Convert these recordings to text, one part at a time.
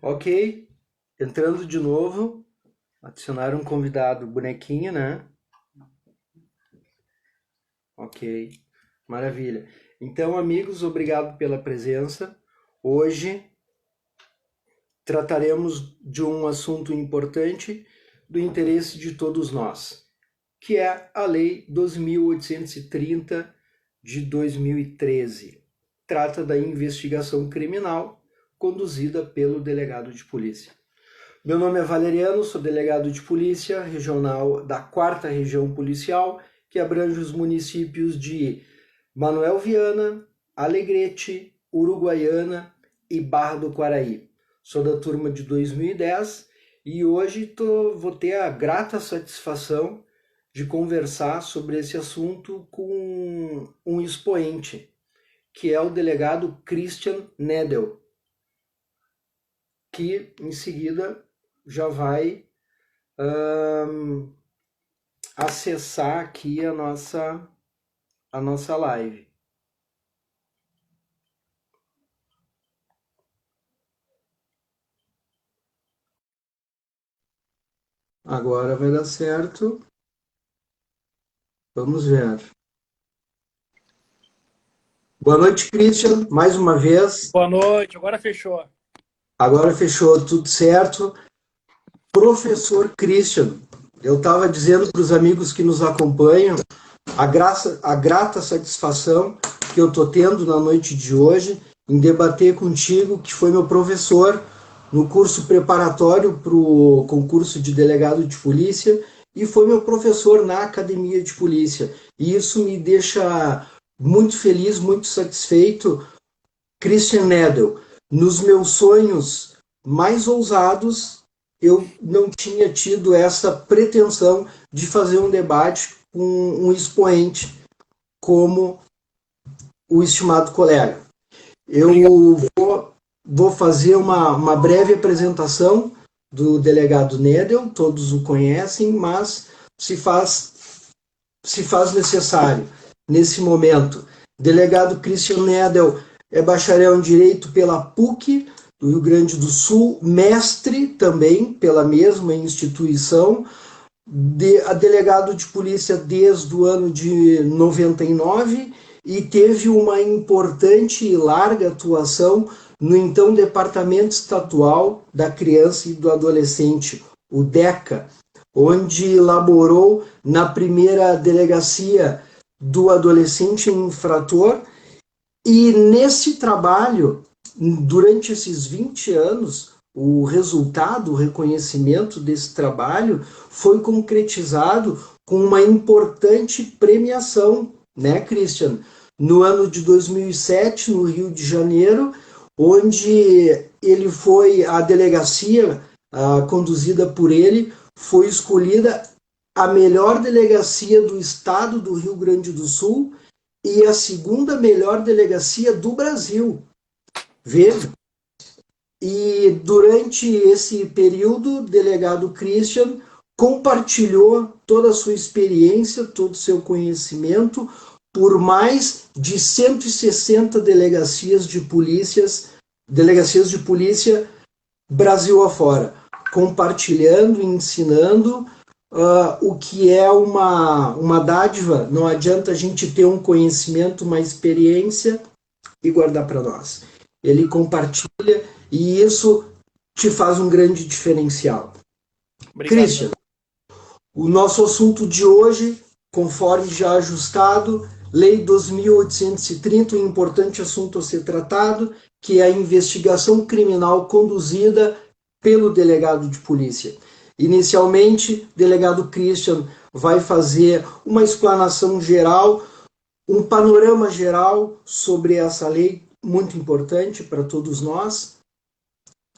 Ok, entrando de novo, adicionar um convidado, bonequinho, né? Ok, maravilha. Então, amigos, obrigado pela presença. Hoje trataremos de um assunto importante do interesse de todos nós, que é a Lei 12.830 de 2013. Trata da investigação criminal conduzida pelo delegado de polícia. Meu nome é Valeriano, sou delegado de polícia regional da 4ª Região Policial, que abrange os municípios de Manoel Viana, Alegrete, Uruguaiana e Barra do Quaraí. Sou da turma de 2010 e hoje vou ter a grata satisfação de conversar sobre esse assunto com um expoente, que é o delegado Christian Nedel, que em seguida já vai acessar aqui a nossa live. Agora vai dar certo. Vamos ver. Boa noite, Christian, mais uma vez. Boa noite, agora fechou. Agora fechou tudo certo. Professor Christian, eu estava dizendo para os amigos que nos acompanham a grata satisfação que eu estou tendo na noite de hoje em debater contigo, que foi meu professor no curso preparatório para o concurso de delegado de polícia e foi meu professor na academia de polícia. E isso me deixa muito feliz, muito satisfeito. Christian Nedel, nos meus sonhos mais ousados, eu não tinha tido essa pretensão de fazer um debate com um expoente como o estimado colega. Obrigado. Eu vou fazer uma breve apresentação do delegado Nedel, todos o conhecem, mas se faz necessário nesse momento. Delegado Christian Nedel é bacharel em Direito pela PUC do Rio Grande do Sul, mestre também pela mesma instituição, delegado de polícia desde o ano de 99 e teve uma importante e larga atuação no então Departamento Estadual da Criança e do Adolescente, o DECA, onde laborou na primeira delegacia do adolescente infrator e nesse trabalho, durante esses 20 anos, o resultado, o reconhecimento desse trabalho foi concretizado com uma importante premiação, né, Christian? No ano de 2007, no Rio de Janeiro, onde ele foi, a delegacia conduzida por ele, foi escolhida a melhor delegacia do estado do Rio Grande do Sul e a segunda melhor delegacia do Brasil. Veja. E durante esse período, o delegado Christian compartilhou toda a sua experiência, todo o seu conhecimento por mais de 160 delegacias de polícia Brasil afora, compartilhando e ensinando o que é uma dádiva. Não adianta a gente ter um conhecimento, uma experiência e guardar para nós. Ele compartilha e isso te faz um grande diferencial. Obrigado, Christian, Valeriano. o nosso assunto de hoje, conforme já ajustado, Lei 2.830, um importante assunto a ser tratado, que é a investigação criminal conduzida pelo delegado de polícia. Inicialmente, o delegado Christian vai fazer uma explanação geral, um panorama geral sobre essa lei muito importante para todos nós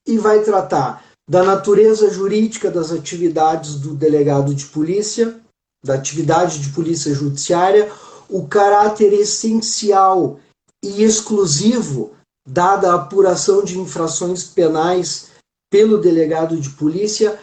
e vai tratar da natureza jurídica das atividades do delegado de polícia, da atividade de polícia judiciária, o caráter essencial e exclusivo dada a apuração de infrações penais pelo delegado de polícia,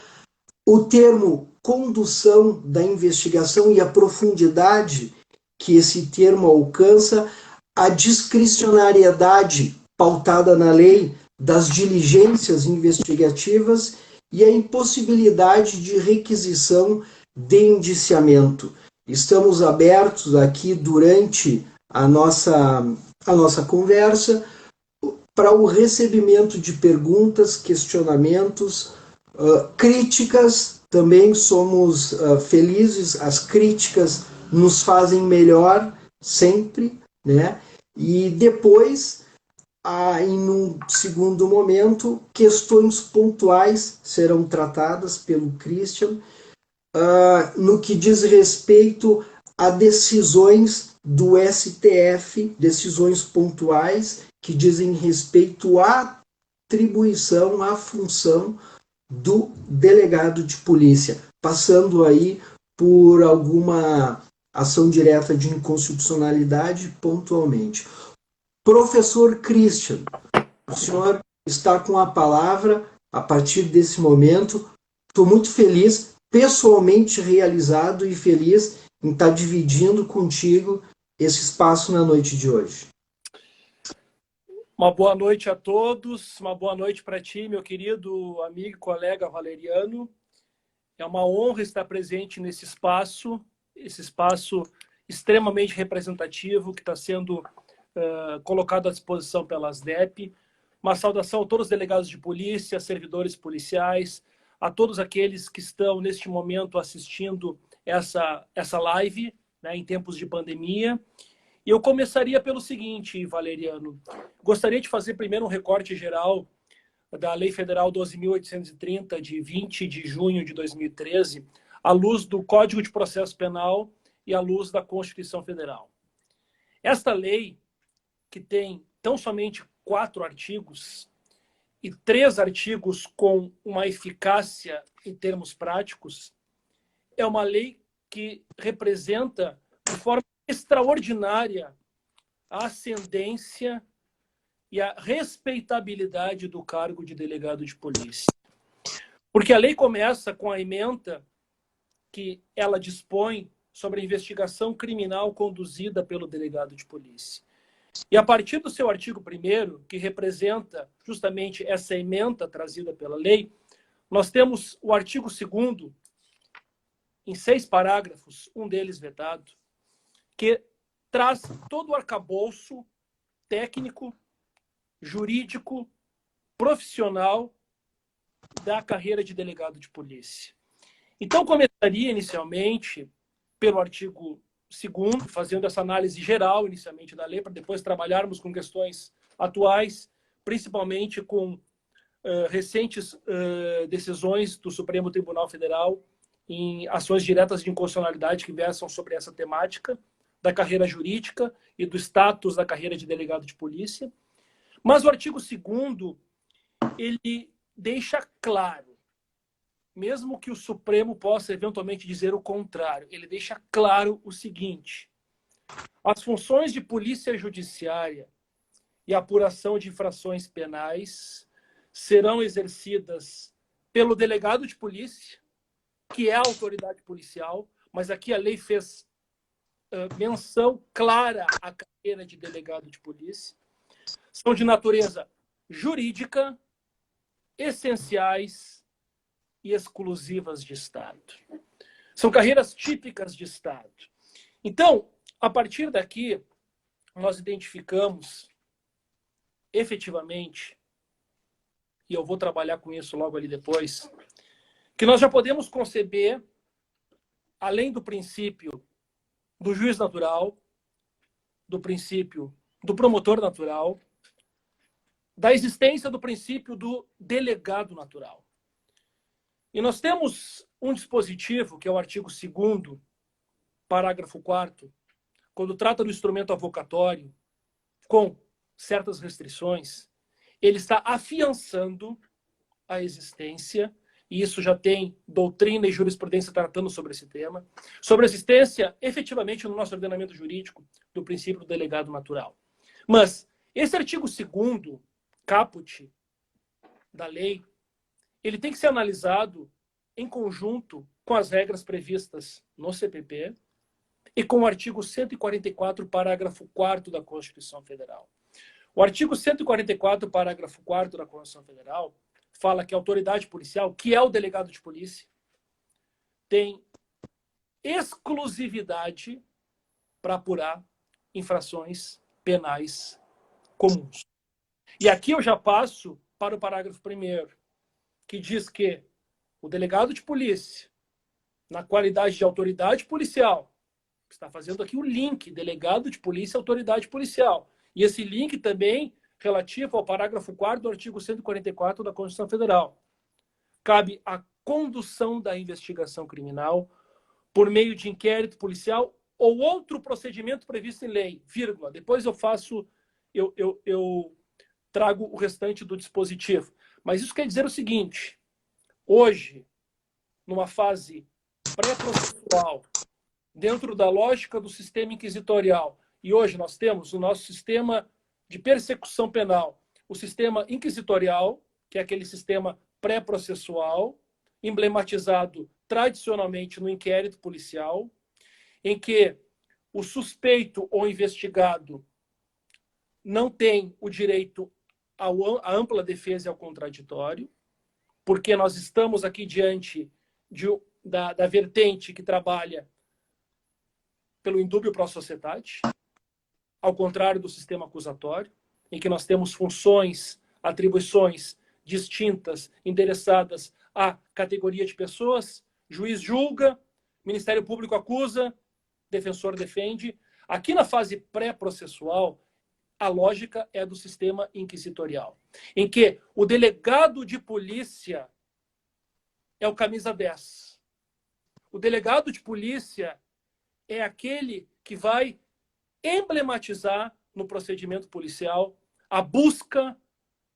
o termo condução da investigação e a profundidade que esse termo alcança, a discricionariedade pautada na lei das diligências investigativas e a impossibilidade de requisição de indiciamento. Estamos abertos aqui durante a nossa conversa para o recebimento de perguntas, questionamentos, críticas. Também somos felizes, as críticas nos fazem melhor sempre, né? E depois, em um segundo momento, questões pontuais serão tratadas pelo Christian no que diz respeito a decisões do STF, decisões pontuais que dizem respeito à atribuição, à função do delegado de polícia, passando aí por alguma ação direta de inconstitucionalidade pontualmente. Professor Christian, o senhor está com a palavra a partir desse momento. Estou muito feliz, pessoalmente realizado e feliz em estar dividindo contigo esse espaço na noite de hoje. Uma boa noite a todos, uma boa noite para ti, meu querido amigo e colega Valeriano. É uma honra estar presente nesse espaço, esse espaço extremamente representativo que está sendo colocado à disposição pela ASDEP. Uma saudação a todos os delegados de polícia, servidores policiais, a todos aqueles que estão neste momento assistindo essa live, né, em tempos de pandemia. E eu começaria pelo seguinte, Valeriano. Gostaria de fazer primeiro um recorte geral da Lei Federal 12.830, de 20 de junho de 2013, à luz do Código de Processo Penal e à luz da Constituição Federal. Esta lei, que tem tão somente 4 artigos e 3 artigos com uma eficácia em termos práticos, é uma lei que representa de forma extraordinária a ascendência e a respeitabilidade do cargo de delegado de polícia. Porque a lei começa com a ementa que ela dispõe sobre a investigação criminal conduzida pelo delegado de polícia. E a partir do seu artigo 1º, que representa justamente essa ementa trazida pela lei, nós temos o artigo 2º, em 6 parágrafos, um deles vetado, que traz todo o arcabouço técnico, jurídico, profissional da carreira de delegado de polícia. Então, começaria inicialmente pelo artigo 2º, fazendo essa análise geral inicialmente da lei, para depois trabalharmos com questões atuais, principalmente com recentes decisões do Supremo Tribunal Federal em ações diretas de inconstitucionalidade que versam sobre essa temática da carreira jurídica e do status da carreira de delegado de polícia. Mas o artigo 2º, ele deixa claro, mesmo que o Supremo possa eventualmente dizer o contrário, ele deixa claro o seguinte: as funções de polícia judiciária e apuração de infrações penais serão exercidas pelo delegado de polícia, que é a autoridade policial, mas aqui a lei fez menção clara à carreira de delegado de polícia. São de natureza jurídica, essenciais e exclusivas de Estado. São carreiras típicas de Estado. Então, a partir daqui, nós identificamos efetivamente, e eu vou trabalhar com isso logo ali depois, que nós já podemos conceber, além do princípio do juiz natural, do princípio do promotor natural, da existência do princípio do delegado natural. E nós temos um dispositivo, que é o artigo 2º, parágrafo 4º, quando trata do instrumento avocatório, com certas restrições, ele está afiançando a existência, e isso já tem doutrina e jurisprudência tratando sobre esse tema, sobre a existência, efetivamente, no nosso ordenamento jurídico, do princípio do delegado natural. Mas esse artigo 2º, caput da lei, ele tem que ser analisado em conjunto com as regras previstas no CPP e com o artigo 144, parágrafo 4º da Constituição Federal. O artigo 144, parágrafo 4º da Constituição Federal, fala que a autoridade policial, que é o delegado de polícia, tem exclusividade para apurar infrações penais comuns. E aqui eu já passo para o parágrafo 1º, que diz que o delegado de polícia, na qualidade de autoridade policial, está fazendo aqui o link, delegado de polícia, autoridade policial. E esse link também relativo ao parágrafo 4º do artigo 144 da Constituição Federal. Cabe a condução da investigação criminal por meio de inquérito policial ou outro procedimento previsto em lei, vírgula. Depois eu trago o restante do dispositivo. Mas isso quer dizer o seguinte: hoje, numa fase pré-processual, dentro da lógica do sistema inquisitorial, e hoje nós temos o nosso sistema de persecução penal, o sistema inquisitorial, que é aquele sistema pré-processual, emblematizado tradicionalmente no inquérito policial, em que o suspeito ou investigado não tem o direito à ampla defesa e ao contraditório, porque nós estamos aqui diante da vertente que trabalha pelo indúbio pro societate, ao contrário do sistema acusatório, em que nós temos funções, atribuições distintas, endereçadas à categoria de pessoas, juiz julga, Ministério Público acusa, defensor defende. Aqui na fase pré-processual, a lógica é do sistema inquisitorial, em que o delegado de polícia é o camisa 10. O delegado de polícia é aquele que vai emblematizar no procedimento policial a busca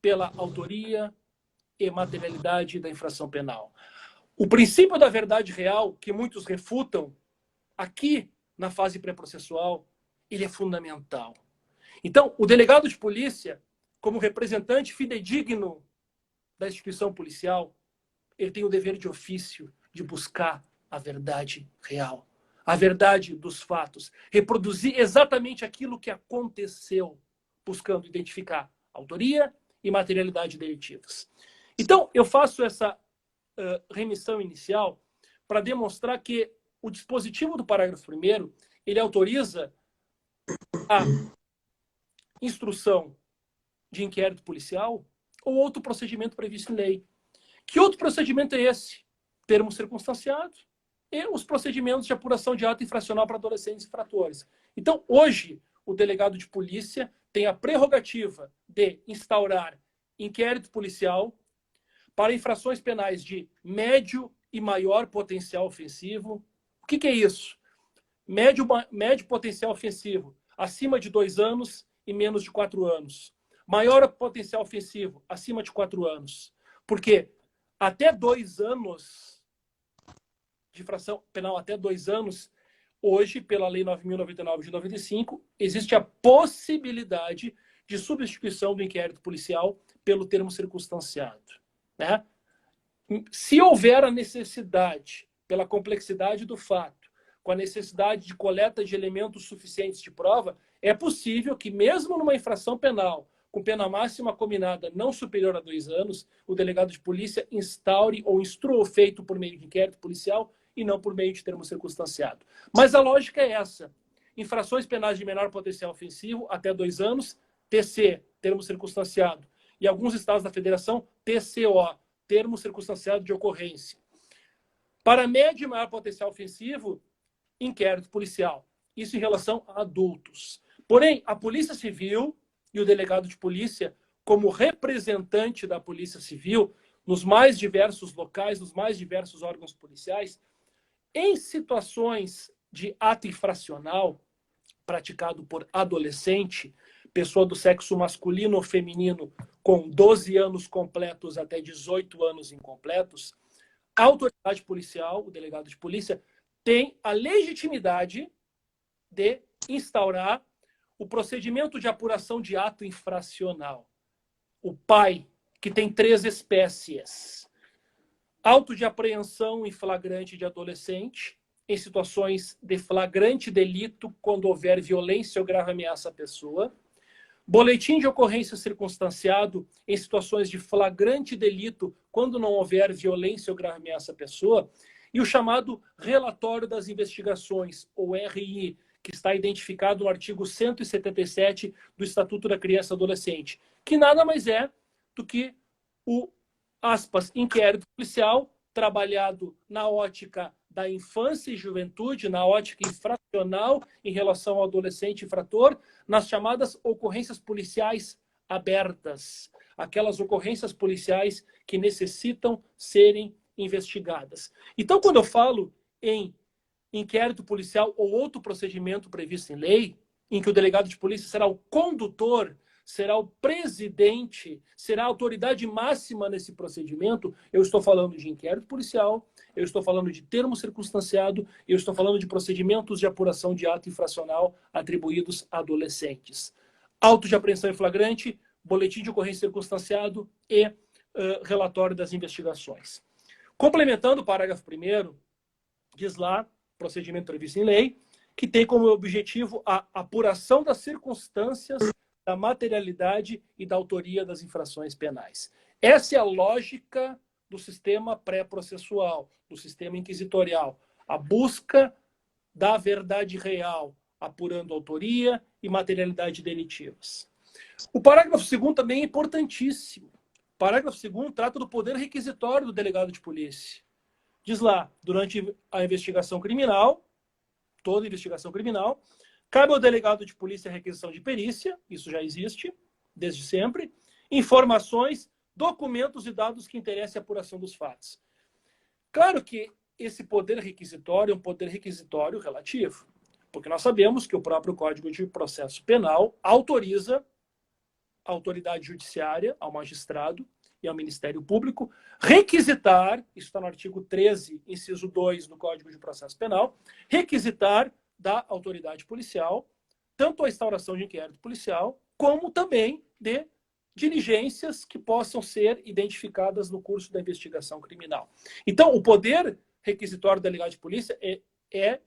pela autoria e materialidade da infração penal. O princípio da verdade real, que muitos refutam, aqui na fase pré-processual, ele é fundamental. Então, o delegado de polícia, como representante fidedigno da instituição policial, ele tem o dever de ofício de buscar a verdade real, a verdade dos fatos, reproduzir exatamente aquilo que aconteceu, buscando identificar autoria e materialidade delitivas. Então, eu faço essa remissão inicial para demonstrar que o dispositivo do parágrafo 1º, ele autoriza a instrução de inquérito policial ou outro procedimento previsto em lei. Que outro procedimento é esse? Termo circunstanciado e os procedimentos de apuração de ato infracional para adolescentes infratores. Então, hoje, o delegado de polícia tem a prerrogativa de instaurar inquérito policial para infrações penais de médio e maior potencial ofensivo. O que é isso? Médio potencial ofensivo, acima de 2 anos e menos de 4 anos. Maior potencial ofensivo, acima de 4 anos. Porque até 2 anos de infração penal, até 2 anos, hoje, pela Lei 9.099 de 95, existe a possibilidade de substituição do inquérito policial pelo termo circunstanciado, né? Se houver a necessidade, pela complexidade do fato, com a necessidade de coleta de elementos suficientes de prova, é possível que, mesmo numa infração penal, com pena máxima combinada não superior a 2 anos, o delegado de polícia instaure ou instrua o feito por meio de inquérito policial e não por meio de termo circunstanciado. Mas a lógica é essa. Infrações penais de menor potencial ofensivo, até 2 anos, TC, termo circunstanciado. E alguns estados da federação, TCO, termo circunstanciado de ocorrência. Para médio e maior potencial ofensivo, inquérito policial. Isso em relação a adultos. Porém, a Polícia Civil e o delegado de polícia, como representante da Polícia Civil, nos mais diversos locais, nos mais diversos órgãos policiais, em situações de ato infracional praticado por adolescente, pessoa do sexo masculino ou feminino com 12 anos completos até 18 anos incompletos, a autoridade policial, o delegado de polícia, tem a legitimidade de instaurar o procedimento de apuração de ato infracional. O PAI, que tem 3 espécies. Auto de apreensão em flagrante de adolescente, em situações de flagrante delito, quando houver violência ou grave ameaça à pessoa. Boletim de ocorrência circunstanciado em situações de flagrante delito, quando não houver violência ou grave ameaça à pessoa, e o chamado relatório das investigações, ou RI, que está identificado no artigo 177 do Estatuto da Criança e Adolescente, que nada mais é do que o, aspas, inquérito policial trabalhado na ótica da infância e juventude, na ótica infracional em relação ao adolescente infrator, nas chamadas ocorrências policiais abertas, aquelas ocorrências policiais que necessitam serem investigadas. Então, quando eu falo em inquérito policial ou outro procedimento previsto em lei, em que o delegado de polícia será o condutor, será o presidente, será a autoridade máxima nesse procedimento, eu estou falando de inquérito policial, eu estou falando de termo circunstanciado, eu estou falando de procedimentos de apuração de ato infracional atribuídos a adolescentes. Auto de apreensão em flagrante, boletim de ocorrência circunstanciado e relatório das investigações. Complementando o parágrafo 1º, diz lá, procedimento previsto em lei, que tem como objetivo a apuração das circunstâncias, da materialidade e da autoria das infrações penais. Essa é a lógica do sistema pré-processual, do sistema inquisitorial. A busca da verdade real, apurando autoria e materialidade delitivas. O parágrafo 2º também é importantíssimo. O parágrafo 2º trata do poder requisitório do delegado de polícia. Diz lá, durante a investigação criminal, toda investigação criminal, cabe ao delegado de polícia a requisição de perícia, isso já existe, desde sempre, informações, documentos e dados que interessem a apuração dos fatos. Claro que esse poder requisitório é um poder requisitório relativo, porque nós sabemos que o próprio Código de Processo Penal autoriza a autoridade judiciária, ao magistrado e ao Ministério Público, requisitar, isso está no artigo 13, inciso 2 do Código de Processo Penal, requisitar da autoridade policial, tanto a instauração de inquérito policial, como também de diligências que possam ser identificadas no curso da investigação criminal. Então, o poder requisitório do delegado de polícia é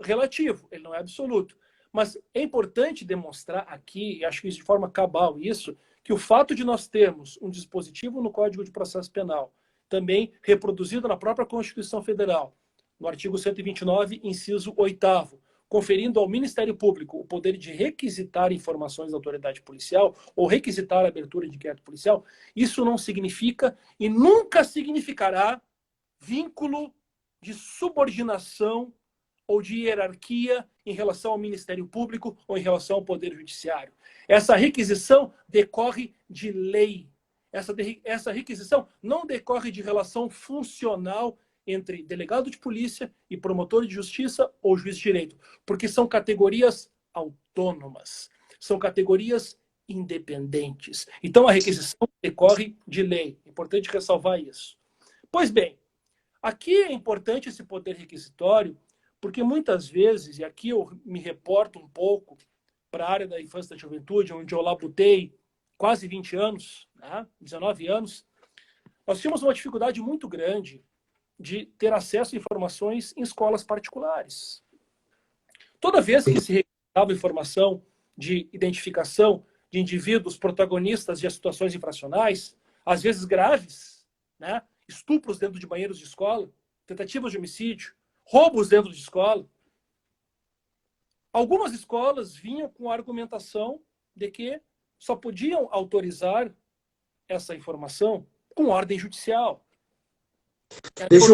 relativo, ele não é absoluto. Mas é importante demonstrar aqui, e acho que de forma cabal isso, que o fato de nós termos um dispositivo no Código de Processo Penal, também reproduzido na própria Constituição Federal, no artigo 129, inciso 8º, conferindo ao Ministério Público o poder de requisitar informações da autoridade policial ou requisitar a abertura de inquérito policial, isso não significa e nunca significará vínculo de subordinação ou de hierarquia em relação ao Ministério Público ou em relação ao Poder Judiciário. Essa requisição decorre de lei. Essa requisição não decorre de relação funcional entre delegado de polícia e promotor de justiça ou juiz de direito, porque são categorias autônomas, são categorias independentes. Então, a requisição decorre de lei. É importante ressalvar isso. Pois bem, aqui é importante esse poder requisitório, porque muitas vezes, e aqui eu me reporto um pouco para a área da infância e da juventude, onde eu labutei quase 20 anos, né, 19 anos, nós tínhamos uma dificuldade muito grande de ter acesso a informações em escolas particulares. Toda vez que se requisitava informação de identificação de indivíduos protagonistas de situações infracionais, às vezes graves, né, estupros dentro de banheiros de escola, tentativas de homicídio, roubos dentro de escola, algumas escolas vinham com a argumentação de que só podiam autorizar essa informação com ordem judicial. Deixa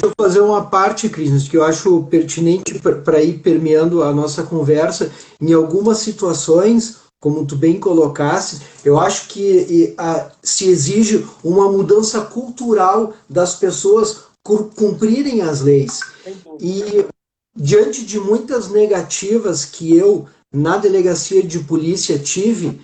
eu fazer uma parte, Cris, que eu acho pertinente para ir permeando a nossa conversa. Em algumas situações, como tu bem colocaste, eu acho que se exige uma mudança cultural das pessoas cumprirem as leis. E diante de muitas negativas que eu, na delegacia de polícia, tive,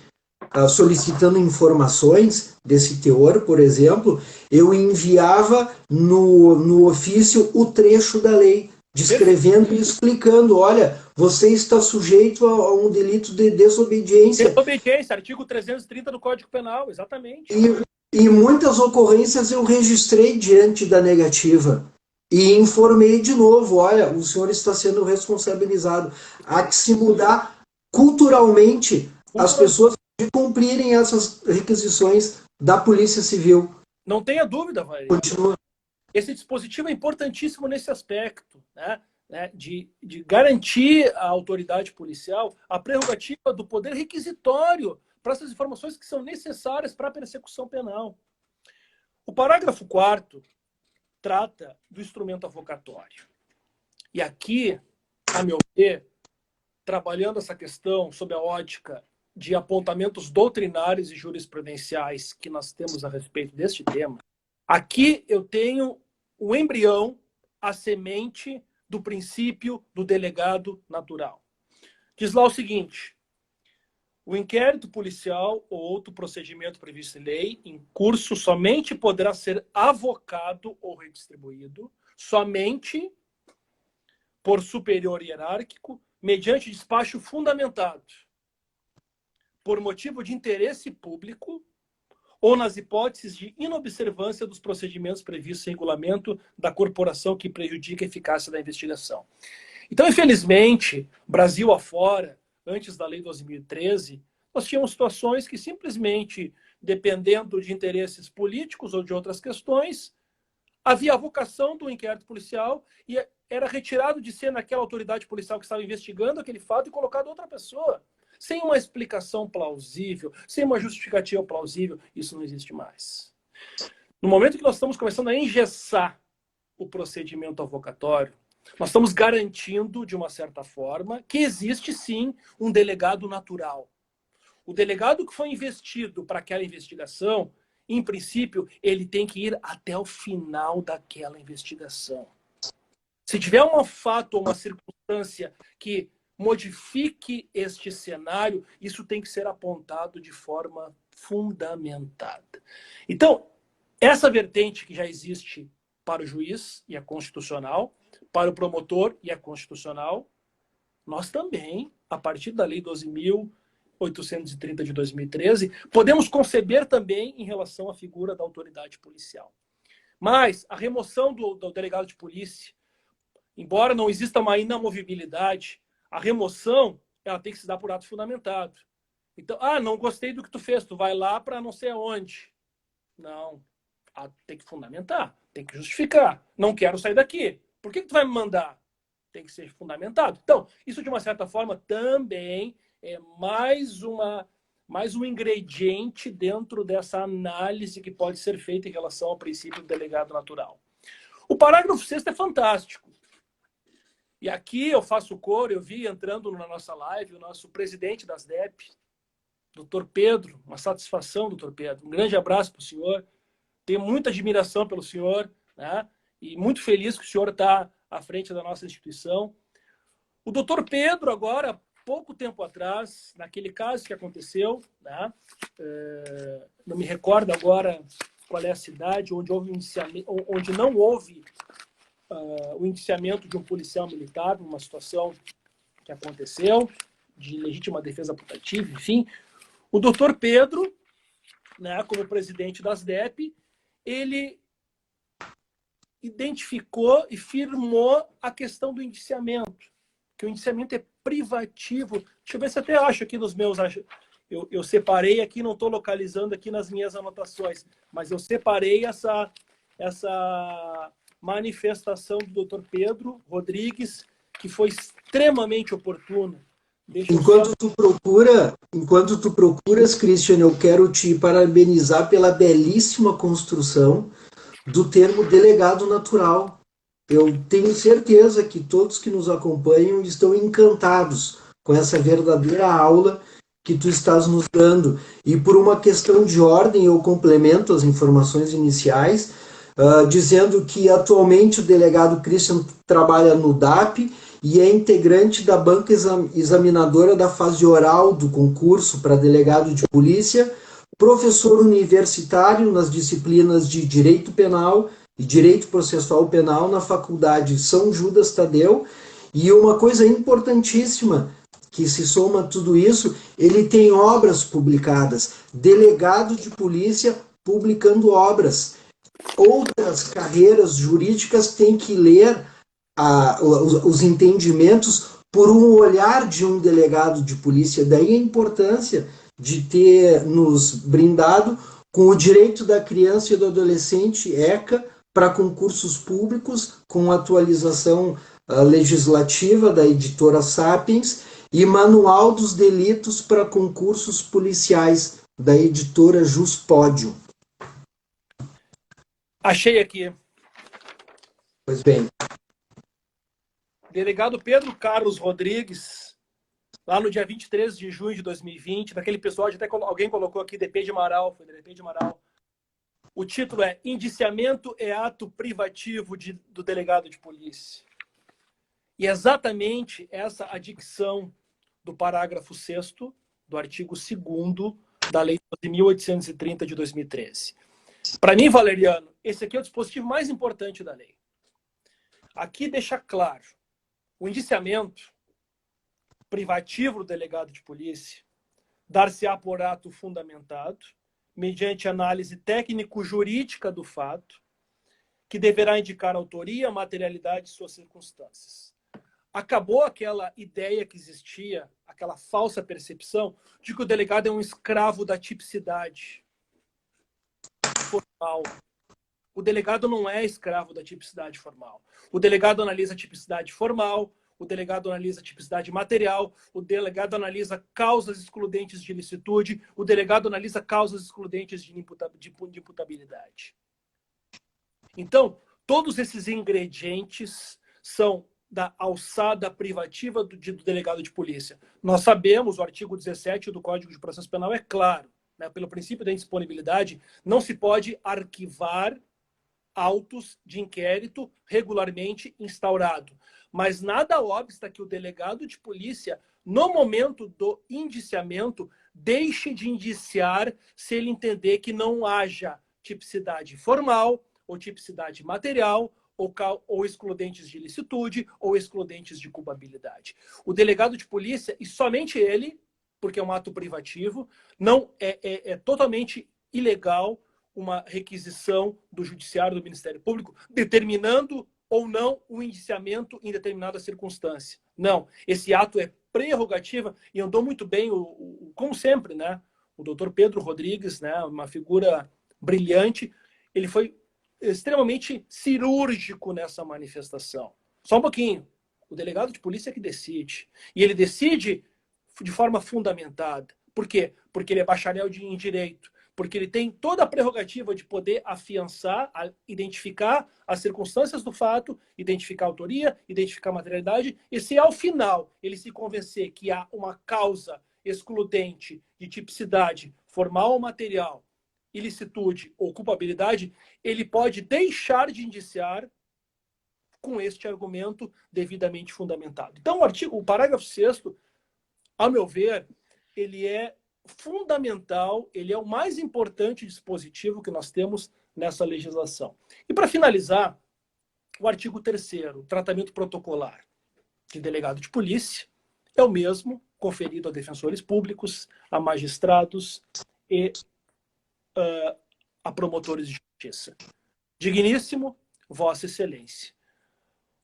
solicitando informações desse teor, por exemplo, eu enviava no ofício o trecho da lei, descrevendo e explicando, olha, você está sujeito a um delito de desobediência. Desobediência, artigo 330 do Código Penal, exatamente. E muitas ocorrências eu registrei diante da negativa e informei de novo, olha, o senhor está sendo responsabilizado. Há que se mudar culturalmente as pessoas de cumprirem essas requisições da Polícia Civil. Não tenha dúvida, Valério. Continua. Esse dispositivo é importantíssimo nesse aspecto, né? De garantir à autoridade policial a prerrogativa do poder requisitório para essas informações que são necessárias para a persecução penal. O parágrafo 4º trata do instrumento avocatório. E aqui, a meu ver, trabalhando essa questão sob a ótica de apontamentos doutrinários e jurisprudenciais que nós temos a respeito deste tema, aqui eu tenho o embrião, a semente do princípio do delegado natural. Diz lá o seguinte: o inquérito policial ou outro procedimento previsto em lei em curso somente poderá ser avocado ou redistribuído somente por superior hierárquico, mediante despacho fundamentado, por motivo de interesse público ou nas hipóteses de inobservância dos procedimentos previstos em regulamento da corporação que prejudica a eficácia da investigação. Então, infelizmente, Brasil afora, antes da Lei 12.013, nós tínhamos situações que simplesmente, dependendo de interesses políticos ou de outras questões, havia a vocação do inquérito policial e era retirado de cena aquela autoridade policial que estava investigando aquele fato e colocado outra pessoa. Sem uma explicação plausível, sem uma justificativa plausível, isso não existe mais. No momento que nós estamos começando a engessar o procedimento avocatório, nós estamos garantindo, de uma certa forma, que existe sim um delegado natural. O delegado que foi investido para aquela investigação, em princípio, ele tem que ir até o final daquela investigação. Se tiver um fato ou uma circunstância que modifique este cenário, isso tem que ser apontado de forma fundamentada. Então, essa vertente que já existe para o juiz, e é constitucional, para o promotor, e é constitucional, nós também, a partir da Lei 12.830 de 2013, podemos conceber também em relação à figura da autoridade policial. Mas a remoção do delegado de polícia, embora não exista uma inamovibilidade, a remoção ela tem que se dar por ato fundamentado. Então, não gostei do que tu fez, tu vai lá para não sei aonde. Não, tem que fundamentar, tem que justificar. Não quero sair daqui. Por que tu vai me mandar? Tem que ser fundamentado. Então, isso de uma certa forma também é mais um ingrediente dentro dessa análise que pode ser feita em relação ao princípio do delegado natural. O parágrafo 6º é fantástico. E aqui eu faço coro, eu vi entrando na nossa live o nosso presidente das DEP, doutor Pedro, uma satisfação, doutor Pedro. Um grande abraço para o senhor. Tenho muita admiração pelo senhor, né? E muito feliz que o senhor está à frente da nossa instituição. O doutor Pedro, agora, pouco tempo atrás, naquele caso que aconteceu, né? Não me recordo agora qual é a cidade, onde houve onde não houve o indiciamento de um policial militar, numa situação que aconteceu, de legítima defesa putativa, enfim. O doutor Pedro, né, como presidente das DEP, ele identificou e firmou a questão do indiciamento, que o indiciamento é privativo. Deixa eu ver se até acho aqui nos meus... Eu separei aqui, não estou localizando aqui nas minhas anotações, mas eu separei essa manifestação do Dr. Pedro Rodrigues, que foi extremamente oportuna. Enquanto tu procuras, Christian, eu quero te parabenizar pela belíssima construção do termo delegado natural. Eu tenho certeza que todos que nos acompanham estão encantados com essa verdadeira aula que tu estás nos dando. E por uma questão de ordem, eu complemento as informações iniciais, dizendo que atualmente o delegado Christian trabalha no DAP e é integrante da banca examinadora da fase oral do concurso para delegado de polícia, professor universitário nas disciplinas de Direito Penal e Direito Processual Penal na Faculdade São Judas Tadeu. E uma coisa importantíssima que se soma a tudo isso, ele tem obras publicadas, delegado de polícia publicando obras. Outras carreiras jurídicas têm que ler os entendimentos por um olhar de um delegado de polícia. Daí a importância de ter nos brindado com o direito da criança e do adolescente, ECA, para concursos públicos, com atualização legislativa da editora Sapiens, e Manual dos Delitos para concursos policiais, da editora Juspódio. Achei aqui. Pois bem. Delegado Pedro Carlos Rodrigues, lá no dia 23 de junho de 2020, naquele episódio, até alguém colocou aqui DP de Amaral, foi DP de Amaral. O título é Indiciamento é ato privativo do delegado de polícia. E é exatamente essa a dicção do parágrafo 6º do artigo 2º da Lei 12.830 de 2013. Para mim, Valeriano, esse aqui é o dispositivo mais importante da lei. Aqui deixa claro, o indiciamento privativo do delegado de polícia dar-se-á por ato fundamentado, mediante análise técnico-jurídica do fato, que deverá indicar autoria, materialidade e suas circunstâncias. Acabou aquela ideia que existia, aquela falsa percepção de que o delegado é um escravo da tipicidade formal. O delegado não é escravo da tipicidade formal. O delegado analisa a tipicidade formal, o delegado analisa a tipicidade material, o delegado analisa causas excludentes de ilicitude, o delegado analisa causas excludentes de imputabilidade. Então, todos esses ingredientes são da alçada privativa do delegado de polícia. Nós sabemos, o artigo 17 do Código de Processo Penal é claro, né, pelo princípio da indisponibilidade, não se pode arquivar autos de inquérito regularmente instaurado. Mas nada obsta que o delegado de polícia, no momento do indiciamento, deixe de indiciar se ele entender que não haja tipicidade formal ou tipicidade material ou excludentes de ilicitude ou excludentes de culpabilidade. O delegado de polícia, e somente ele, porque é um ato privativo, não é totalmente ilegal uma requisição do Judiciário, do Ministério Público, determinando ou não o indiciamento em determinada circunstância. Não, esse ato é prerrogativa e andou muito bem, como sempre, né? O doutor Pedro Rodrigues, né? Uma figura brilhante, ele foi extremamente cirúrgico nessa manifestação. Só um pouquinho. O delegado de polícia é que decide. E ele decide de forma fundamentada. Por quê? Porque ele é bacharel em direito. Porque ele tem toda a prerrogativa de poder afiançar, identificar as circunstâncias do fato, identificar a autoria, identificar a materialidade, e se ao final ele se convencer que há uma causa excludente de tipicidade formal ou material, ilicitude ou culpabilidade, ele pode deixar de indiciar com este argumento devidamente fundamentado. Então, o parágrafo 6º, ao meu ver, ele é fundamental, ele é o mais importante dispositivo que nós temos nessa legislação. E para finalizar, o artigo 3º, tratamento protocolar de delegado de polícia, é o mesmo conferido a defensores públicos, a magistrados e a promotores de justiça. Digníssimo, Vossa Excelência.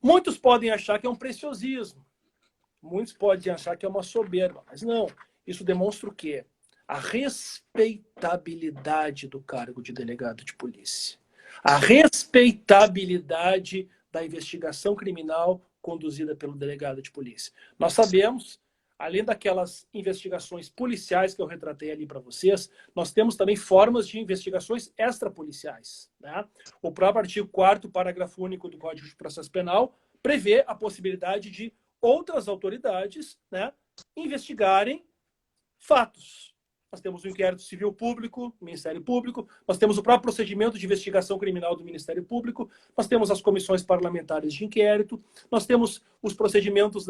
Muitos podem achar que é um preciosismo, muitos podem achar que é uma soberba, mas não. Isso demonstra o quê? A respeitabilidade do cargo de delegado de polícia. A respeitabilidade da investigação criminal conduzida pelo delegado de polícia. Nós sabemos, além daquelas investigações policiais que eu retratei ali para vocês, nós temos também formas de investigações extrapoliciais, né? O próprio artigo 4º, parágrafo único do Código de Processo Penal, prevê a possibilidade de outras autoridades, né, investigarem fatos. Nós temos o inquérito civil público, o Ministério Público, nós temos o próprio procedimento de investigação criminal do Ministério Público, nós temos as comissões parlamentares de inquérito, nós temos os procedimentos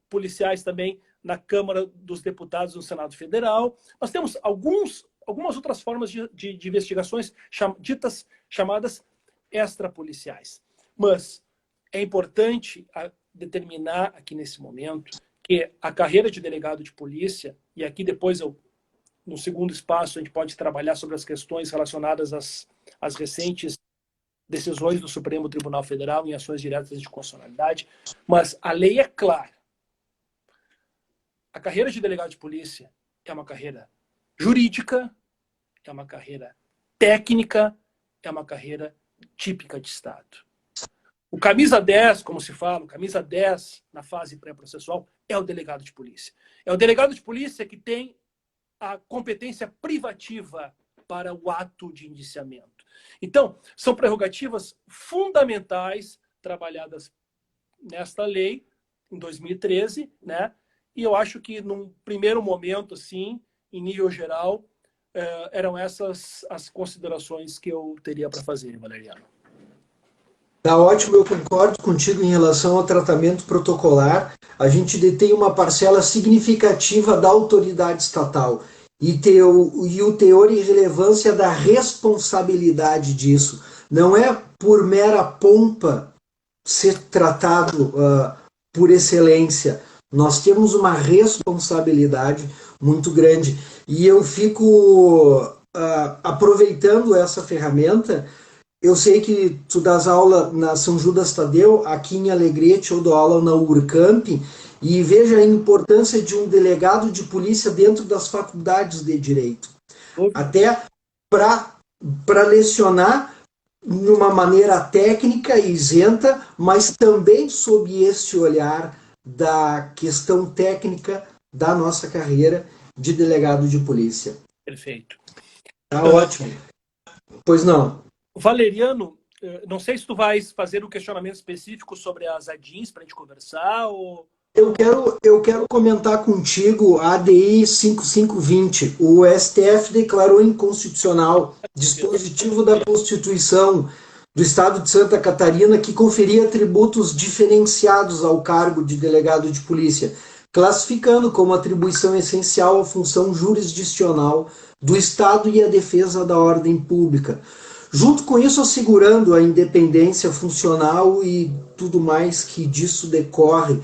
policiais também na Câmara dos Deputados no Senado Federal, nós temos algumas outras formas de investigações chamadas extrapoliciais. Mas é importante determinar aqui nesse momento que a carreira de delegado de polícia, e aqui depois no segundo espaço a gente pode trabalhar sobre as questões relacionadas às recentes decisões do Supremo Tribunal Federal em ações diretas de constitucionalidade, mas a lei é clara. a carreira de delegado de polícia é uma carreira jurídica, é uma carreira técnica, é uma carreira típica de Estado. O camisa 10, como se fala, o camisa 10 na fase pré-processual é o delegado de polícia. É o delegado de polícia que tem a competência privativa para o ato de indiciamento. Então, são prerrogativas fundamentais trabalhadas nesta lei, em 2013, né? E eu acho que, num primeiro momento, assim, em nível geral, eram essas as considerações que eu teria para fazer, Valeriano. Tá ótimo, eu concordo contigo em relação ao tratamento protocolar. A gente detém uma parcela significativa da autoridade estatal e o teor e relevância da responsabilidade disso. Não é por mera pompa ser tratado por excelência. Nós temos uma responsabilidade muito grande. E eu fico aproveitando essa ferramenta. Eu sei que tu dás aula na São Judas Tadeu, aqui em Alegrete, eu dou aula na Urcamp, e veja a importância de um delegado de polícia dentro das faculdades de direito. Até para lecionar de uma maneira técnica e isenta, mas também sob esse olhar da questão técnica da nossa carreira de delegado de polícia. Perfeito. Tá ótimo. Pois não. Valeriano, não sei se tu vais fazer um questionamento específico sobre as ADINs para a gente conversar ou... Eu quero comentar contigo a ADI 5520. O STF declarou inconstitucional dispositivo da Constituição do Estado de Santa Catarina que conferia tributos diferenciados ao cargo de delegado de polícia, classificando como atribuição essencial a função jurisdicional do Estado e a defesa da ordem pública. Junto com isso, assegurando a independência funcional e tudo mais que disso decorre.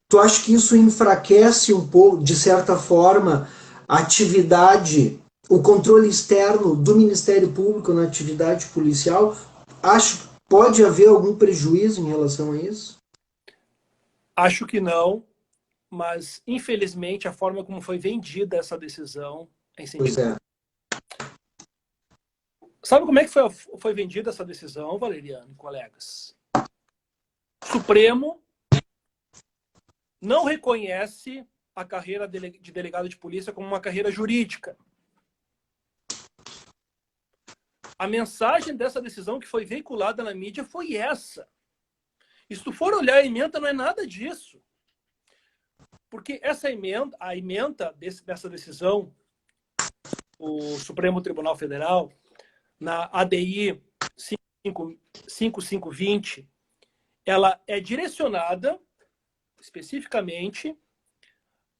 Tu acha que isso enfraquece um pouco, de certa forma, a atividade, o controle externo do Ministério Público na atividade policial? Acho que pode haver algum prejuízo em relação a isso? Acho que não, mas, infelizmente, a forma como foi vendida essa decisão é incentivada. Pois é. Sabe como é que foi vendida essa decisão, Valeriano e colegas? O Supremo não reconhece a carreira de delegado de polícia como uma carreira jurídica. A mensagem dessa decisão que foi veiculada na mídia foi essa. E se tu for olhar a emenda, não é nada disso. Porque essa emenda, a emenda dessa decisão, o Supremo Tribunal Federal, na ADI 5520, ela é direcionada especificamente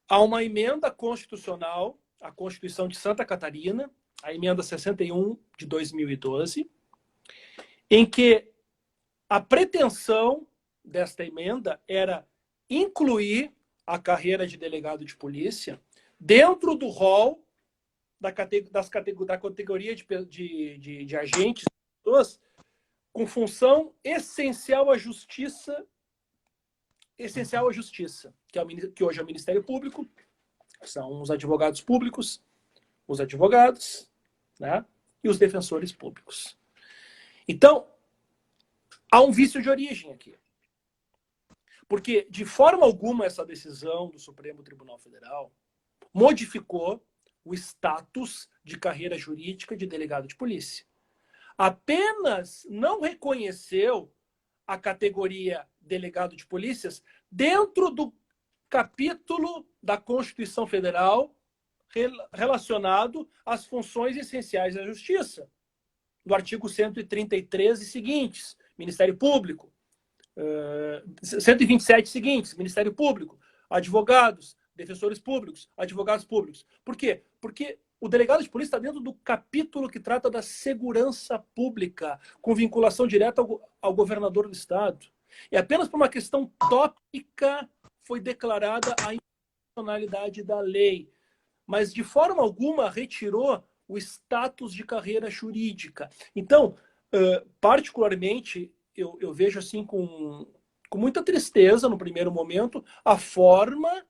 a uma emenda constitucional, a Constituição de Santa Catarina, a emenda 61 de 2012, em que a pretensão desta emenda era incluir a carreira de delegado de polícia dentro do rol da categoria de agentes com função essencial à justiça, que hoje é o Ministério Público, são os advogados públicos, os advogados, né, e os defensores públicos. Então, há um vício de origem aqui. Porque, de forma alguma, essa decisão do Supremo Tribunal Federal modificou o status de carreira jurídica de delegado de polícia. Apenas não reconheceu a categoria delegado de polícias dentro do capítulo da Constituição Federal relacionado às funções essenciais da Justiça, do artigo 133 e seguintes, Ministério Público, 127 seguintes, Ministério Público, advogados, defensores públicos, advogados públicos. Por quê? Porque o delegado de polícia está dentro do capítulo que trata da segurança pública, com vinculação direta ao governador do Estado. E apenas por uma questão tópica foi declarada a inconstitucionalidade da lei, mas de forma alguma retirou o status de carreira jurídica. Então, particularmente, eu vejo assim com muita tristeza, no primeiro momento, a forma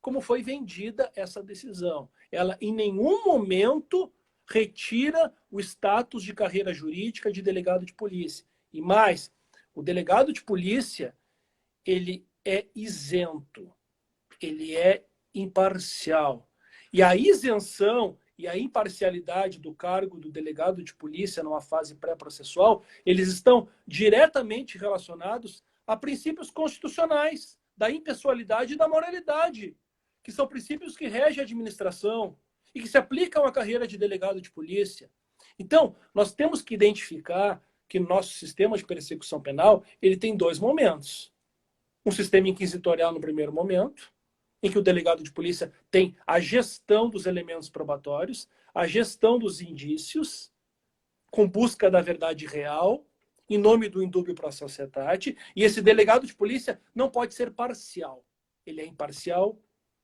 como foi vendida essa decisão. Ela, em nenhum momento, retira o status de carreira jurídica de delegado de polícia. E mais, o delegado de polícia, ele é isento, ele é imparcial. E a isenção e a imparcialidade do cargo do delegado de polícia numa fase pré-processual, eles estão diretamente relacionados a princípios constitucionais da impessoalidade e da moralidade, que são princípios que regem a administração e que se aplicam à carreira de delegado de polícia. Então, nós temos que identificar que o nosso sistema de persecução penal ele tem dois momentos. Um sistema inquisitorial no primeiro momento, em que o delegado de polícia tem a gestão dos elementos probatórios, a gestão dos indícios, com busca da verdade real, em nome do indúbio para a sociedade, e esse delegado de polícia não pode ser parcial. Ele é imparcial,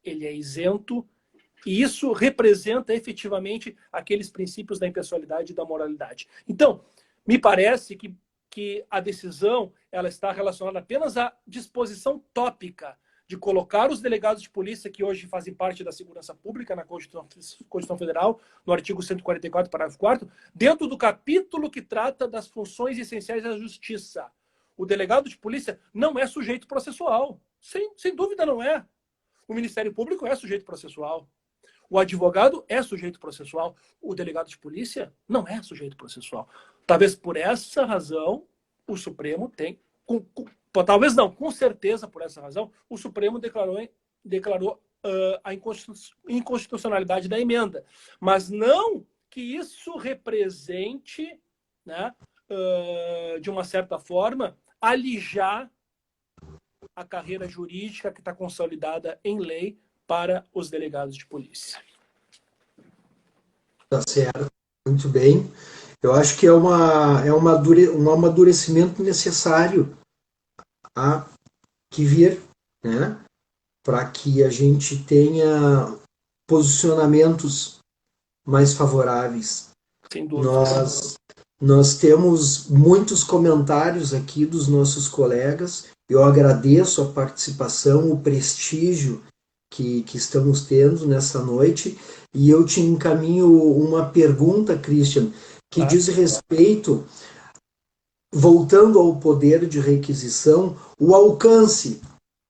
ele é isento, e isso representa efetivamente aqueles princípios da impessoalidade e da moralidade. Então, me parece que a decisão ela está relacionada apenas à disposição tópica de colocar os delegados de polícia, que hoje fazem parte da segurança pública na Constituição Federal, no artigo 144, parágrafo 4º, dentro do capítulo que trata das funções essenciais da justiça. O delegado de polícia não é sujeito processual. Sem dúvida não é. O Ministério Público é sujeito processual. O advogado é sujeito processual. O delegado de polícia não é sujeito processual. Talvez por essa razão o Supremo tem... Talvez não, com certeza por essa razão, o Supremo declarou a inconstitucionalidade da emenda. Mas não que isso represente, né, de uma certa forma, alijar a carreira jurídica que está consolidada em lei para os delegados de polícia. Tá certo, muito bem. Eu acho que um amadurecimento necessário a que vir, né? Para que a gente tenha posicionamentos mais favoráveis. Sem dúvida. Nós temos muitos comentários aqui dos nossos colegas. Eu agradeço a participação, o prestígio que estamos tendo nessa noite. E eu te encaminho uma pergunta, Christian, que diz respeito, voltando ao poder de requisição, o alcance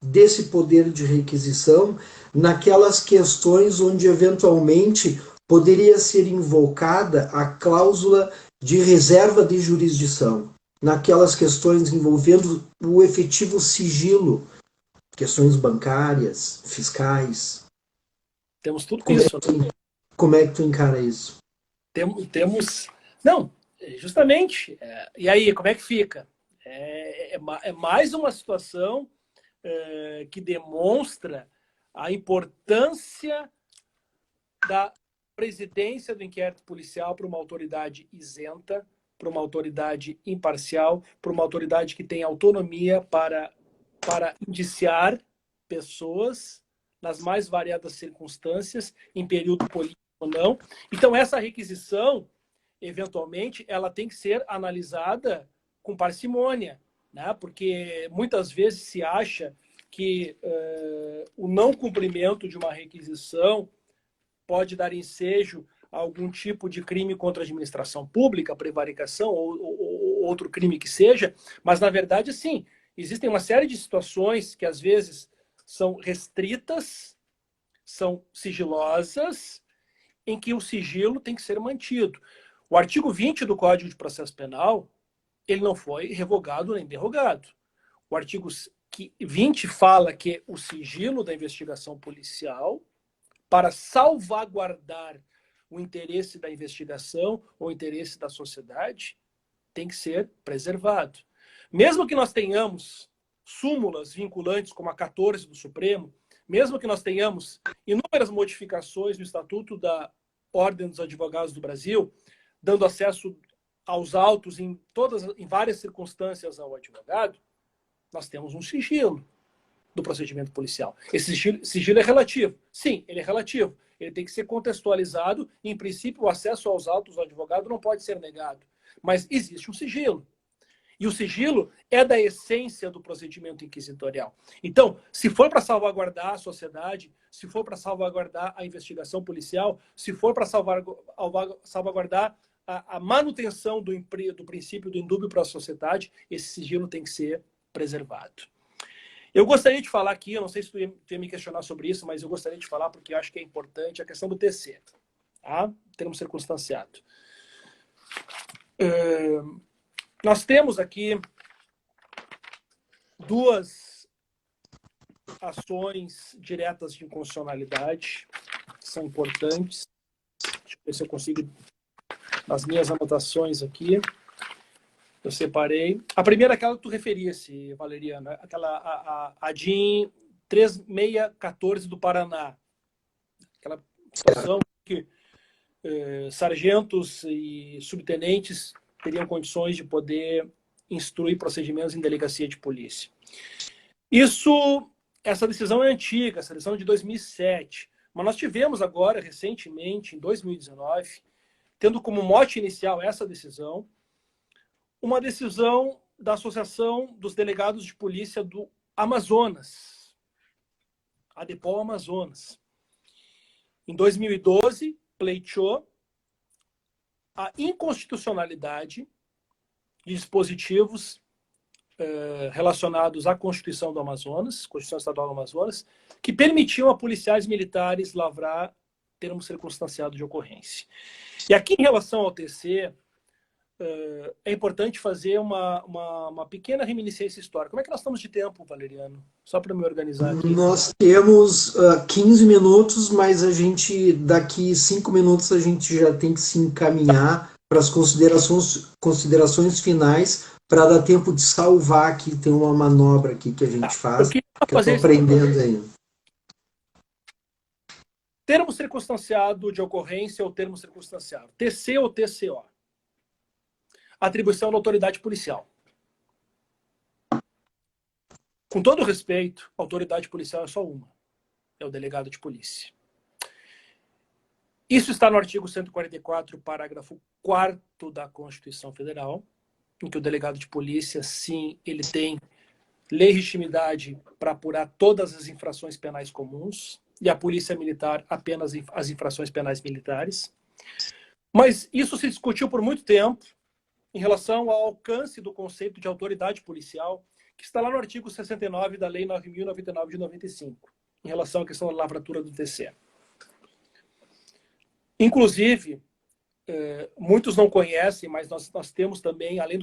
desse poder de requisição naquelas questões onde eventualmente poderia ser invocada a cláusula de reserva de jurisdição, naquelas questões envolvendo o efetivo sigilo, questões bancárias, fiscais. Temos tudo isso. Como é que tu encara isso? Temos... Não, justamente. E aí, como é que fica? É mais uma situação que demonstra a importância da presidência do inquérito policial para uma autoridade isenta, para uma autoridade imparcial, para uma autoridade que tem autonomia para indiciar pessoas nas mais variadas circunstâncias, em período político ou não. Então, essa requisição, eventualmente, ela tem que ser analisada com parcimônia, né? Porque muitas vezes se acha que o não cumprimento de uma requisição pode dar ensejo a algum tipo de crime contra a administração pública, prevaricação ou outro crime que seja, mas, na verdade, sim, existem uma série de situações que, às vezes, são restritas, são sigilosas, em que o sigilo tem que ser mantido. O artigo 20 do Código de Processo Penal, ele não foi revogado nem derrogado. O artigo 20 fala que o sigilo da investigação policial, para salvaguardar o interesse da investigação ou o interesse da sociedade, tem que ser preservado. Mesmo que nós tenhamos súmulas vinculantes, como a 14 do Supremo, mesmo que nós tenhamos inúmeras modificações no Estatuto da Ordem dos Advogados do Brasil, dando acesso aos autos em várias circunstâncias ao advogado, nós temos um sigilo do procedimento policial. Esse sigilo é relativo. Sim, ele é relativo. Ele tem que ser contextualizado e, em princípio, o acesso aos autos do advogado não pode ser negado. Mas existe um sigilo. E o sigilo é da essência do procedimento inquisitorial. Então, se for para salvaguardar a sociedade, se for para salvaguardar a investigação policial, se for para salvaguardar a manutenção do princípio do indúbio para a sociedade, esse sigilo tem que ser preservado. Eu gostaria de falar aqui, eu não sei se tu ia me questionar sobre isso, mas eu gostaria de falar porque eu acho que é importante a questão do TC, tá? Termo circunstanciado. Nós temos aqui duas ações diretas de inconstitucionalidade, que são importantes. Deixa eu ver se eu consigo, nas minhas anotações aqui, eu separei. A primeira é aquela que tu referia-se, Valeriana, a DIN 3614 do Paraná. Aquela situação que sargentos e subtenentes teriam condições de poder instruir procedimentos em delegacia de polícia. Essa decisão é antiga, essa decisão é de 2007, mas nós tivemos agora, recentemente, em 2019, tendo como mote inicial essa decisão, uma decisão da Associação dos Delegados de Polícia do Amazonas, a DEPOL Amazonas. Em 2012, pleiteou a inconstitucionalidade de dispositivos relacionados à Constituição do Amazonas, Constituição Estadual do Amazonas, que permitiam a policiais militares lavrar termo circunstanciado de ocorrência. E aqui, em relação ao TC, é importante fazer uma pequena reminiscência histórica. Como é que nós estamos de tempo, Valeriano? Só para me organizar aqui. Nós temos 15 minutos, mas daqui 5 minutos a gente já tem que se encaminhar para as considerações finais, para dar tempo de salvar aqui. Tem uma manobra aqui que a gente faz, que eu estou aprendendo ainda. Termo circunstanciado de ocorrência ou termo circunstanciado? TC ou TCO? Atribuição da autoridade policial. Com todo respeito, a autoridade policial é só uma. É o delegado de polícia. Isso está no artigo 144, parágrafo 4º da Constituição Federal, em que o delegado de polícia, sim, ele tem legitimidade para apurar todas as infrações penais comuns, e a polícia militar apenas as infrações penais militares. Mas isso se discutiu por muito tempo, em relação ao alcance do conceito de autoridade policial, que está lá no artigo 69 da Lei 9.099 de 95, em relação à questão da lavratura do TC. Inclusive, muitos não conhecem, mas nós temos também, além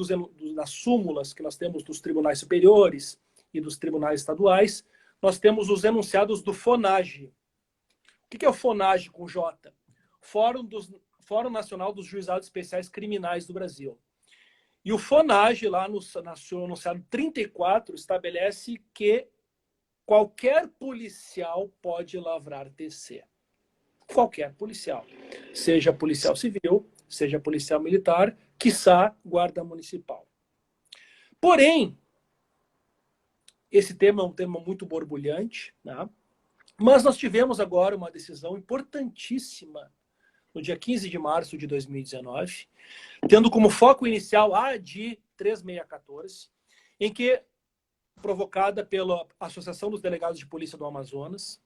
das súmulas que nós temos dos tribunais superiores e dos tribunais estaduais, nós temos os enunciados do FONAGE. O que é o FONAGE com J? Fórum Nacional dos Juizados Especiais Criminais do Brasil. E o FONAGE, lá no seu enunciado 34, estabelece que qualquer policial pode lavrar TC. Qualquer policial. Seja policial civil, seja policial militar, quiçá guarda municipal. Porém, esse tema é um tema muito borbulhante, né? Mas nós tivemos agora uma decisão importantíssima no dia 15 de março de 2019, tendo como foco inicial a ADI 3614, em que, provocada pela Associação dos Delegados de Polícia do Amazonas,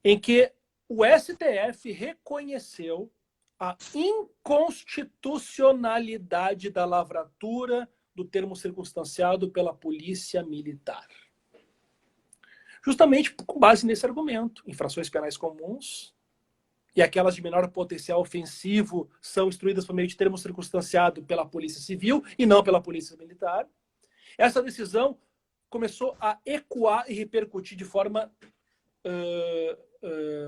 em que o STF reconheceu a inconstitucionalidade da lavratura do termo circunstanciado pela Polícia Militar. Justamente com base nesse argumento, infrações penais comuns e aquelas de menor potencial ofensivo são instruídas por meio de termo circunstanciado pela Polícia Civil e não pela Polícia Militar. Essa decisão começou a ecoar e repercutir de forma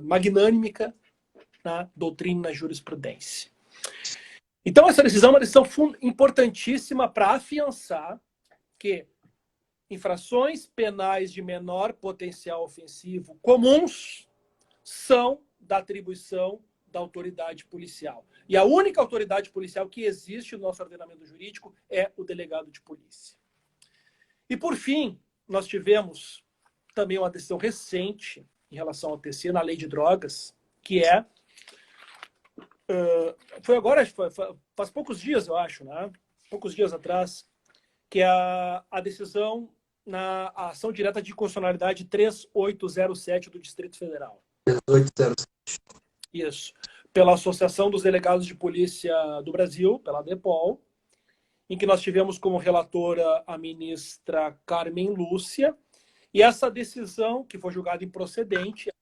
magnânimica na doutrina e na jurisprudência. Então, essa decisão é uma decisão importantíssima para afiançar que infrações penais de menor potencial ofensivo comuns são da atribuição da autoridade policial. E a única autoridade policial que existe no nosso ordenamento jurídico é o delegado de polícia. E, por fim, nós tivemos também uma decisão recente em relação ao TC na lei de drogas, que é... foi agora, faz poucos dias, eu acho, né? Poucos dias atrás, que é a decisão na ação direta de constitucionalidade 3807 do Distrito Federal. 3807. Isso. Pela Associação dos Delegados de Polícia do Brasil, pela ADEPOL, em que nós tivemos como relatora a ministra Carmen Lúcia, e essa decisão, que foi julgada improcedente,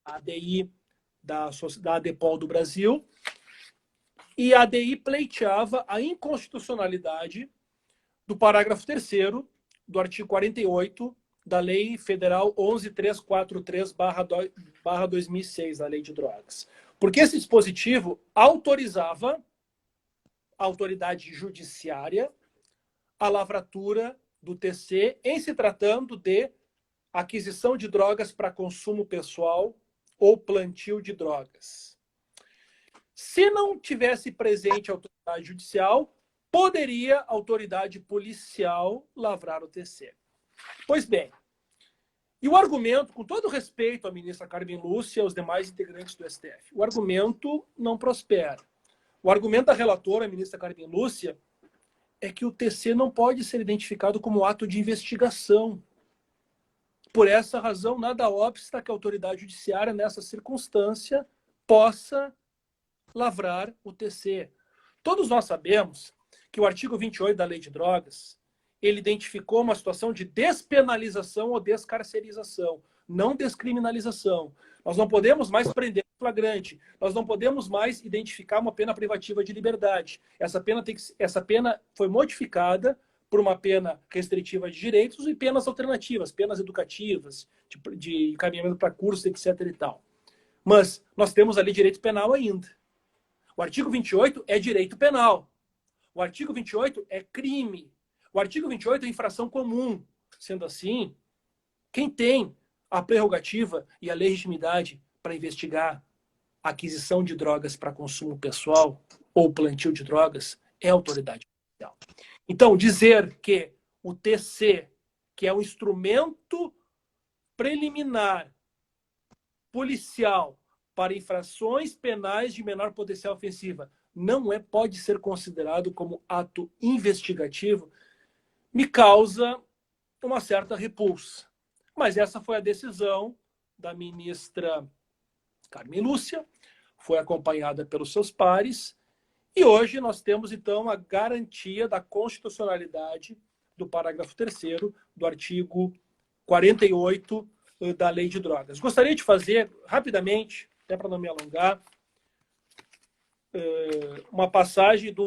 a ADI da ADEPOL do Brasil, e a ADI pleiteava a inconstitucionalidade do parágrafo 3º do artigo 48 da Lei Federal 11.343/2006, da Lei de Drogas. Porque esse dispositivo autorizava a autoridade judiciária a lavratura do TC em se tratando de aquisição de drogas para consumo pessoal ou plantio de drogas. Se não tivesse presente a autoridade judicial, poderia a autoridade policial lavrar o TC. Pois bem, e o argumento, com todo respeito à ministra Carmen Lúcia e aos demais integrantes do STF, o argumento não prospera. O argumento da relatora, a ministra Carmen Lúcia, é que o TC não pode ser identificado como ato de investigação. Por essa razão, nada obsta que a autoridade judiciária, nessa circunstância, possa lavrar o TC. Todos nós sabemos que o artigo 28 da Lei de Drogas, ele identificou uma situação de despenalização ou descarcerização, não descriminalização. Nós não podemos mais prender em flagrante, nós não podemos mais identificar uma pena privativa de liberdade. Essa pena foi modificada por uma pena restritiva de direitos e penas alternativas, penas educativas, de encaminhamento para cursos, etc. e tal. Mas nós temos ali direito penal ainda. O artigo 28 é direito penal. O artigo 28 é crime. O artigo 28 é infração comum. Sendo assim, quem tem a prerrogativa e a legitimidade para investigar a aquisição de drogas para consumo pessoal ou plantio de drogas é a autoridade policial. Então, dizer que o TC, que é um instrumento preliminar policial para infrações penais de menor potencial ofensiva, pode ser considerado como ato investigativo, me causa uma certa repulsa. Mas essa foi a decisão da ministra Carmen Lúcia, foi acompanhada pelos seus pares, e hoje nós temos, então, a garantia da constitucionalidade do parágrafo 3º do artigo 48 da Lei de Drogas. Gostaria de fazer, rapidamente, até para não me alongar, uma passagem de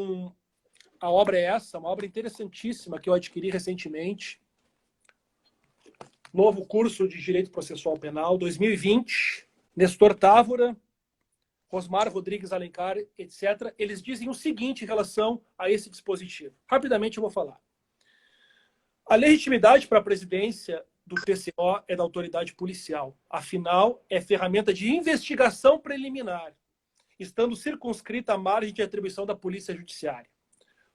a obra é essa, uma obra interessantíssima que eu adquiri recentemente, novo curso de Direito Processual Penal, 2020, Nestor Távora, Rosmar Rodrigues Alencar, etc. Eles dizem o seguinte em relação a esse dispositivo. Rapidamente eu vou falar. A legitimidade para a presidência do TCO é da autoridade policial. Afinal, é ferramenta de investigação preliminar, estando circunscrita à margem de atribuição da Polícia Judiciária.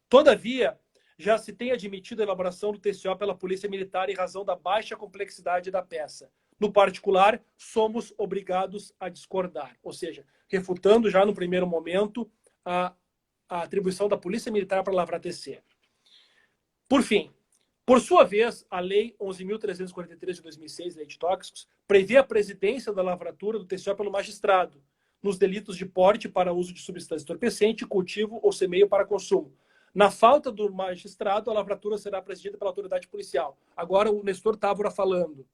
Todavia, já se tem admitido a elaboração do TCO pela Polícia Militar em razão da baixa complexidade da peça. No particular, somos obrigados a discordar. Ou seja, refutando já no primeiro momento a atribuição da Polícia Militar para lavrar TC. Por fim, por sua vez, a Lei 11.343 de 2006, Lei de Tóxicos, prevê a presidência da lavratura do TCO pelo magistrado, nos delitos de porte para uso de substância entorpecente, cultivo ou semeio para consumo. Na falta do magistrado, a lavratura será presidida pela autoridade policial. Agora o Nestor Távora falando.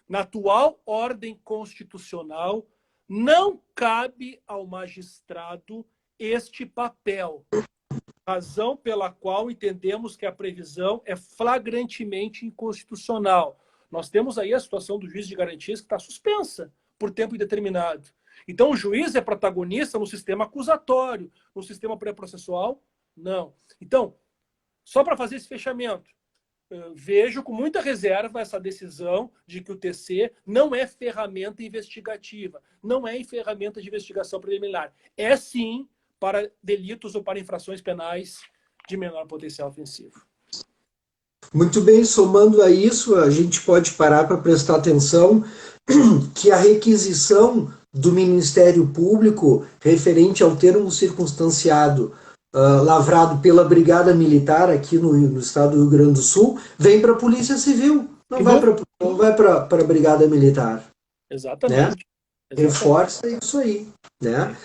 Na atual ordem constitucional, não cabe ao magistrado este papel, razão pela qual entendemos que a previsão é flagrantemente inconstitucional. Nós temos aí a situação do juiz de garantias que está suspensa por tempo indeterminado. Então o juiz é protagonista no sistema acusatório, no sistema pré-processual, não. Então, só para fazer esse fechamento, vejo com muita reserva essa decisão de que o TC não é ferramenta investigativa, não é ferramenta de investigação preliminar. É sim para delitos ou para infrações penais de menor potencial ofensivo. Muito bem, somando a isso, a gente pode parar para prestar atenção que a requisição do Ministério Público referente ao termo circunstanciado lavrado pela Brigada Militar aqui no estado do Rio Grande do Sul, vem para a Polícia Civil, não vai para a Brigada Militar. Né? Exatamente. Reforça isso aí. Né?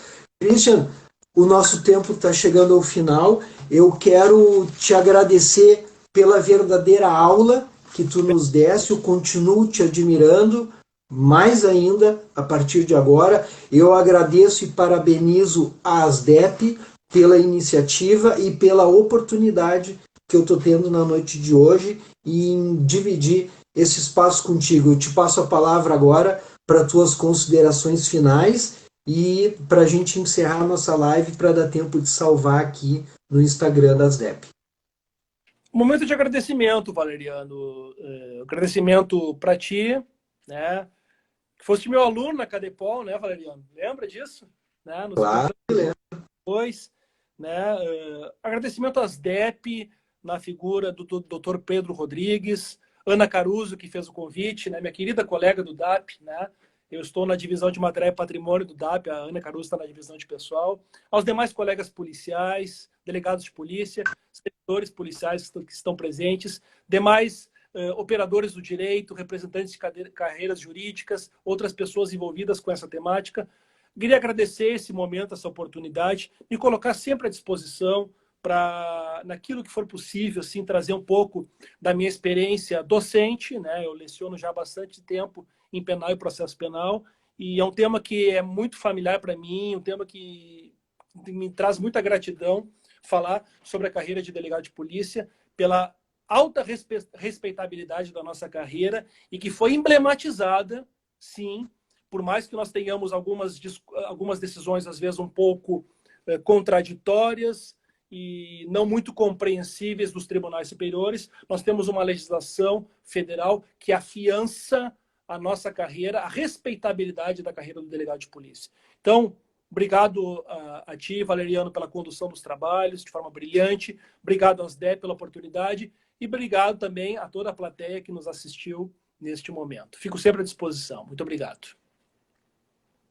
Christian, o nosso tempo está chegando ao final. Eu quero te agradecer pela verdadeira aula que tu nos deste. Eu continuo te admirando mais ainda a partir de agora. Eu agradeço e parabenizo a ASDEP pela iniciativa e pela oportunidade que eu estou tendo na noite de hoje em dividir esse espaço contigo. Eu te passo a palavra agora para tuas considerações finais e para a gente encerrar a nossa live para dar tempo de salvar aqui no Instagram da ASDEP. Momento de agradecimento, Valeriano. Agradecimento para ti, né? Que foste meu aluno na Cadepol, né, Valeriano? Lembra disso? Né? Claro, lembro. Depois, né? Agradecimento às DEP, na figura do Dr. Pedro Rodrigues, Ana Caruso, que fez o convite, né? Minha querida colega do DAP, né? Eu estou na divisão de Matéria e Patrimônio do DAP, a Ana Caruso está na divisão de pessoal. Aos demais colegas policiais, delegados de polícia, servidores policiais que estão presentes, demais operadores do direito, representantes de carreiras jurídicas, outras pessoas envolvidas com essa temática. Queria agradecer esse momento, essa oportunidade, e colocar sempre à disposição para, naquilo que for possível, assim, trazer um pouco da minha experiência docente, né? Eu leciono já há bastante tempo em penal e processo penal, e é um tema que é muito familiar para mim, um tema que me traz muita gratidão falar sobre a carreira de delegado de polícia, pela alta respeitabilidade da nossa carreira e que foi emblematizada, sim, por mais que nós tenhamos algumas decisões, às vezes, um pouco contraditórias e não muito compreensíveis dos tribunais superiores, nós temos uma legislação federal que afiança a nossa carreira, a respeitabilidade da carreira do delegado de polícia. Então, obrigado a ti, Valeriano, pela condução dos trabalhos de forma brilhante. Obrigado às DEP pela oportunidade e obrigado também a toda a plateia que nos assistiu neste momento. Fico sempre à disposição. Muito obrigado.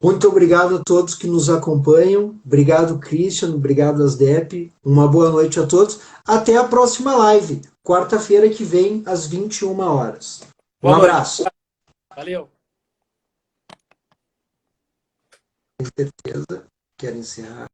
Muito obrigado a todos que nos acompanham. Obrigado, Christian. Obrigado, ASDEP. Uma boa noite a todos. Até a próxima live, quarta-feira que vem, às 21 horas. Um abraço. Valeu. Com certeza. Quero encerrar.